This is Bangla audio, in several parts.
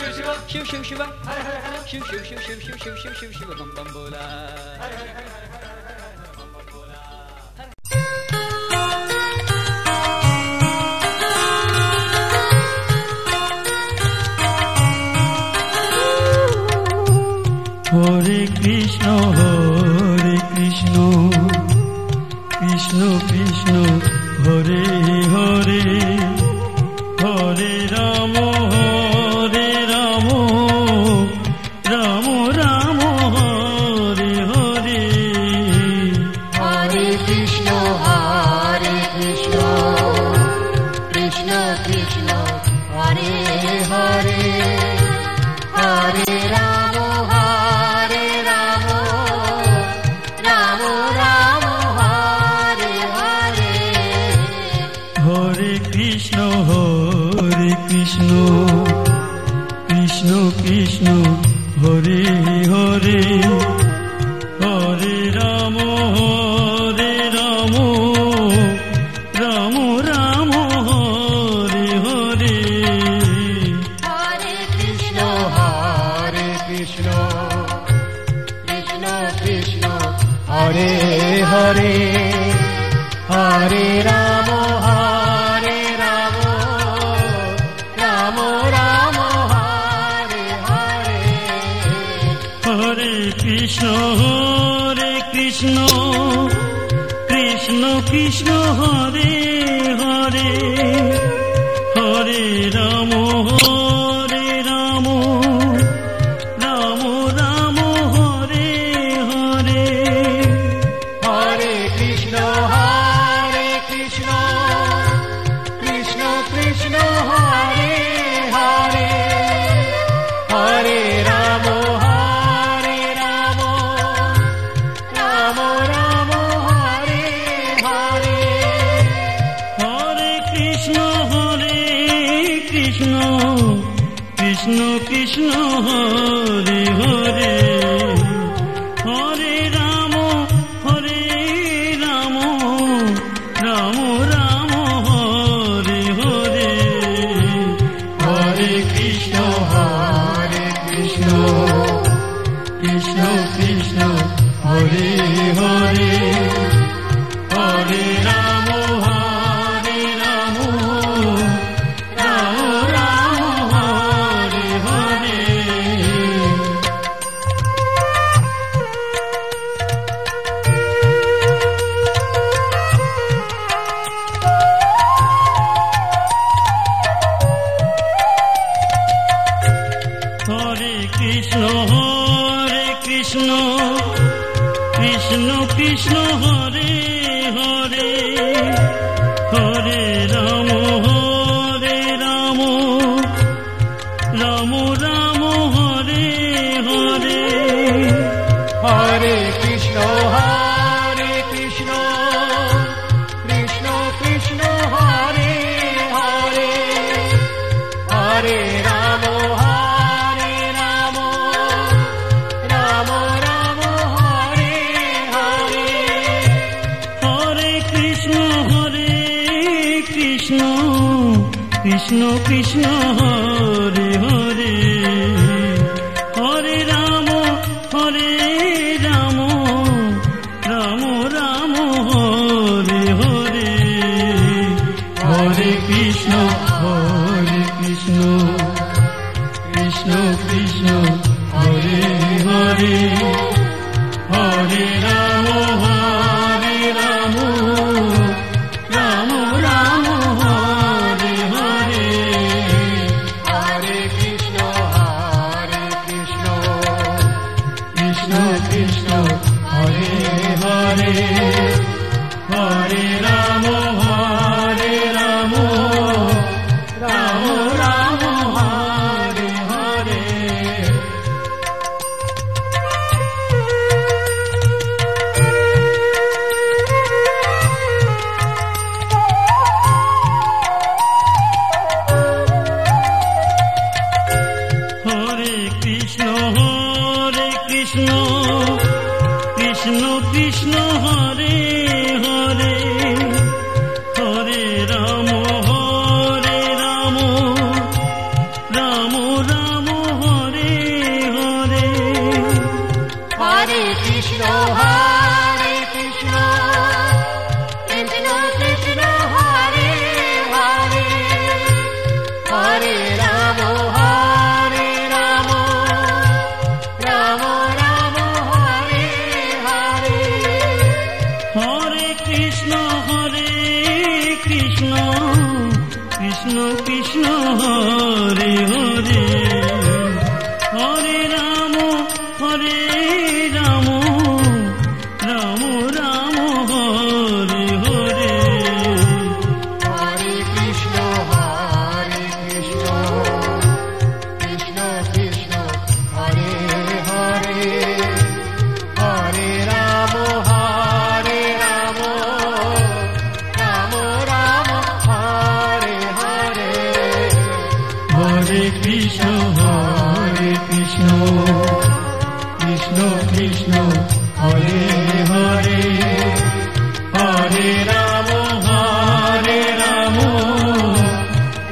शिव शिव शिवा शिव शिव शिव शिव शिव शिव शिव शिव शिव बम बम बोला हरे कृष्ण कृष्ण कृष्ण हरे हरे हरे राम राम राम हरे हरे हरे कृष्ण कृष्ण कृष्ण हरे हरे हरे राम राम राम हरे हरे हरे कृष्ण कृष्ण कृष्ण हरे हरे हरे राम राम राम हरे हरे हरे कृष्ण कृष्ण कृष्ण हरे हरे हरे राम राम राम हरे हरे हरे कृष्ण कृष्ण कृष्ण हरे हरे हरे राम राम राम हरे हरे हरे कृष्ण कृष्ण कृष्ण हरे हरे हरे राम राम राम हरे हरे हरे कृष्ण कृष्ण कृष्ण हरे हरे हरे राम राम हरे हरे हरे कृष्ण कृष्ण कृष्ण हरे हरे हरे राम राम हरे हरे हरे कृष्ण कृष्ण हरे हरे हरे राम राम हरे हरे हरे कृष्ण कृष्ण कृष्ण हरे हरे हरे राम राम राम हरे हरे हरे कृष्ण कृष्ण हरे हरे हरे राम राम हरे हरे हरे कृष्ण कृष्ण हरे हरे हरे राम राम हरे हरे हरे कृष्ण कृष्ण हरे हरे हरे राम राम हरे हरे हरे कृष्ण कृष्ण हरे हरे हरे राम राम কৃষ্ণ হরে কৃষ্ণ কৃষ্ণ কৃষ্ণ হরে হরে হরে রাম হরে রাম রাম রাম হরে হরে হরে কৃষ্ণ কৃষ্ণ কৃষ্ণ হরে হরে হরে রাম রাম রাম হরে হরে হরে কৃষ্ণ কৃষ্ণ কৃষ্ণ হরে হরে হরে রাম রাম রাম হরে হরে হরে কৃষ্ণ কৃষ্ণ কৃষ্ণ হরে হরে হরে রাম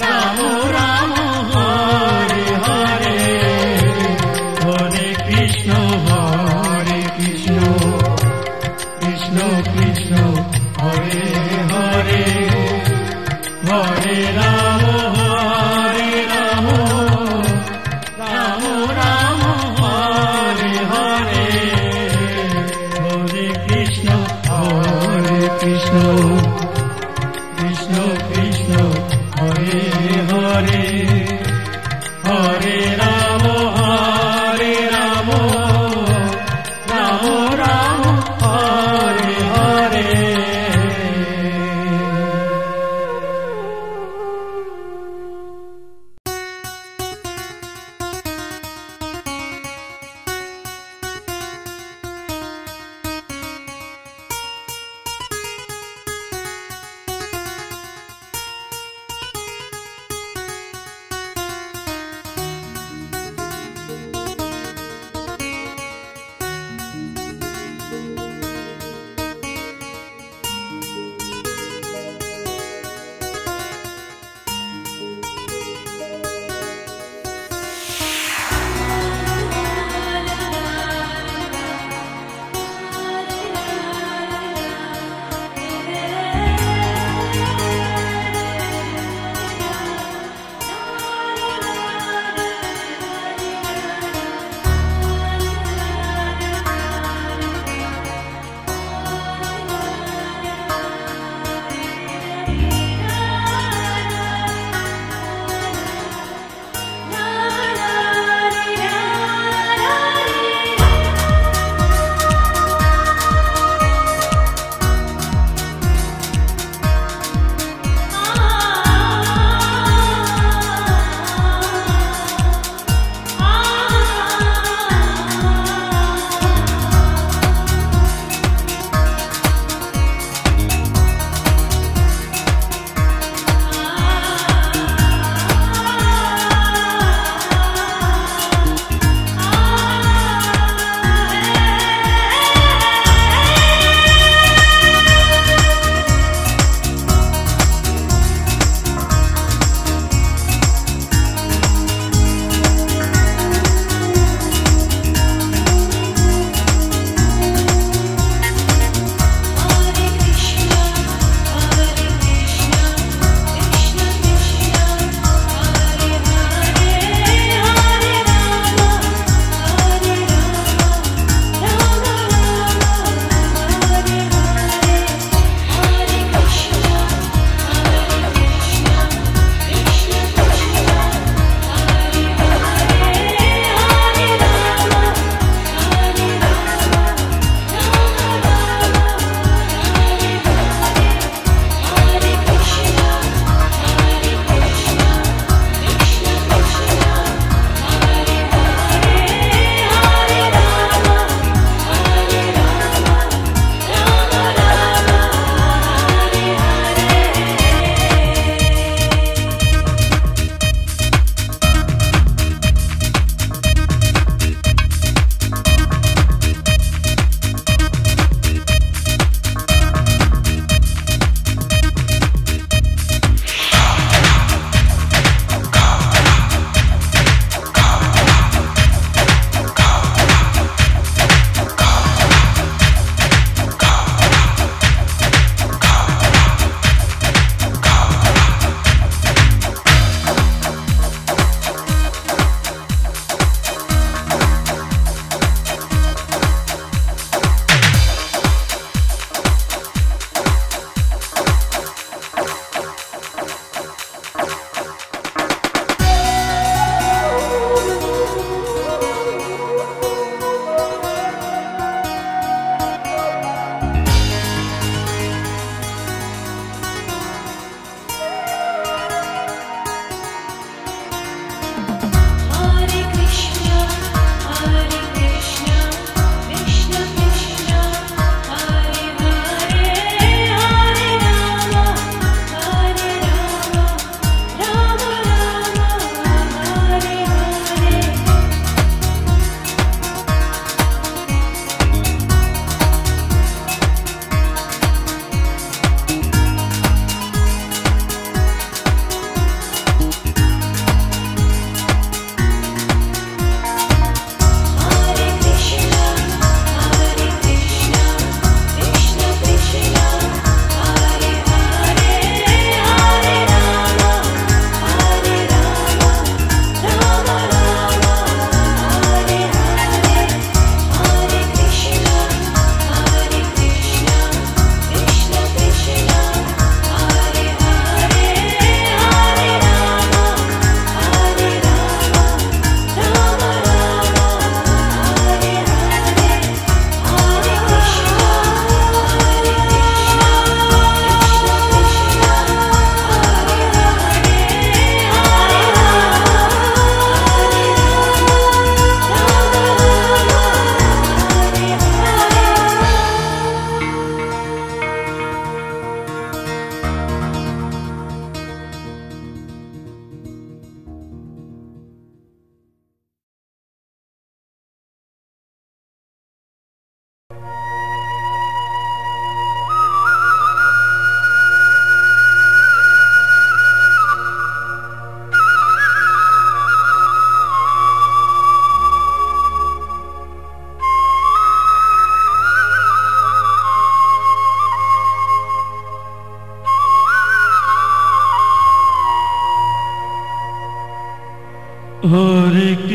রাম রাম হরে হরে হরে কৃষ্ণ কৃষ্ণ কৃষ্ণ হরে হরে হরে রাম রাম রাম হরে হরে হরে কৃষ্ণ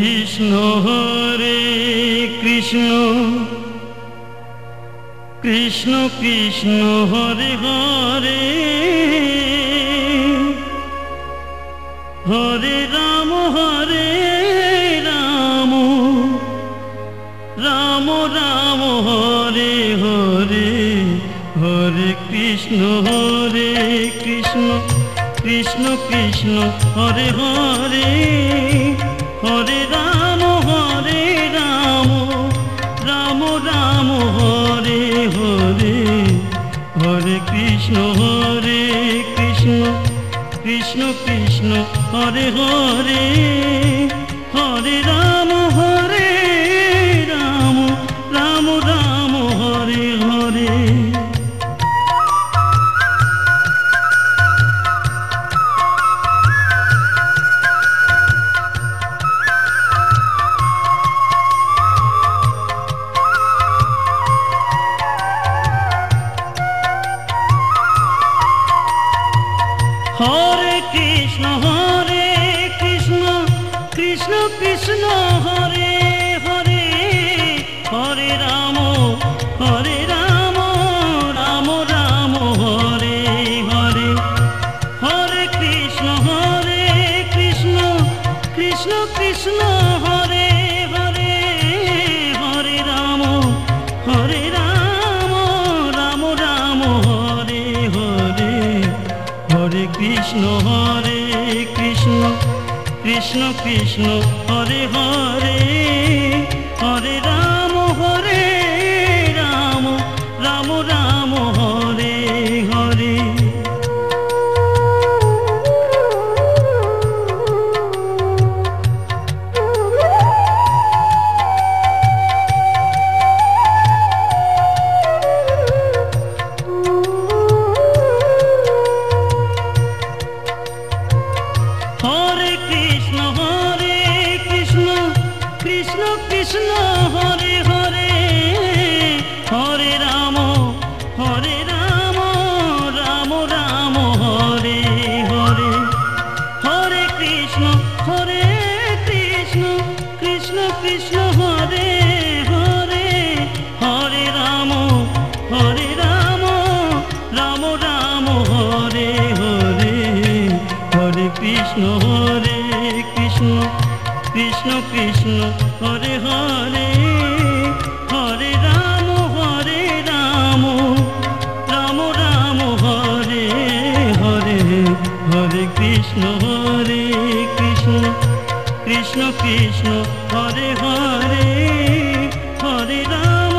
কৃষ্ণ হরে কৃষ্ণ কৃষ্ণ কৃষ্ণ হরে হরে হরে রাম রাম রাম হরে হরে হরে কৃষ্ণ হরে কৃষ্ণ কৃষ্ণ কৃষ্ণ হরে হরে হরে রাম রাম রাম হরে হরে হরে কৃষ্ণ হরে কৃষ্ণ কৃষ্ণ কৃষ্ণ হরে হরে হরে রাম রাম রাম হরে হরে হরে কৃষ্ণ কৃষ্ণ কৃষ্ণ হরে হরে হরে রাম রাম রাম হরে হরে হরে কৃষ্ণ কৃষ্ণ কৃষ্ণ হরে হরে হরে রাম রাম রাম হরে হরে হরে কৃষ্ণ কৃষ্ণ কৃষ্ণ কৃষ্ণ হরে হরে হরে রাম রাম রাম হরে হরে হরে কৃষ্ণ কৃষ্ণ কৃষ্ণ হরে হরে হরে রাম রাম রাম হরে হরে হরে কৃষ্ণ কৃষ্ণ কৃষ্ণ হরে হরে হরে রাম রাম রাম হরে হরে হরে কৃষ্ণ কৃষ্ণ কৃষ্ণ কৃষ্ণ হরে হরে হরে রাম রাম রাম হরে হরে হরে কৃষ্ণ কৃষ্ণ কৃষ্ণ কৃষ্ণ হরে হরে হরে রাম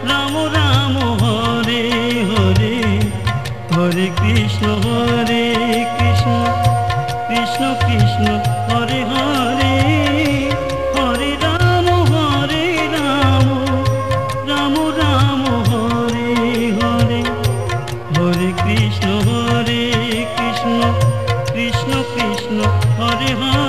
রাম রাম হরে হরে হরে কৃষ্ণ কৃষ্ণ কৃষ্ণ কৃষ্ণ হরে হরে হরে রাম রাম রাম হরে হরে হরে কৃষ্ণ কৃষ্ণ কৃষ্ণ কৃষ্ণ হরে হরে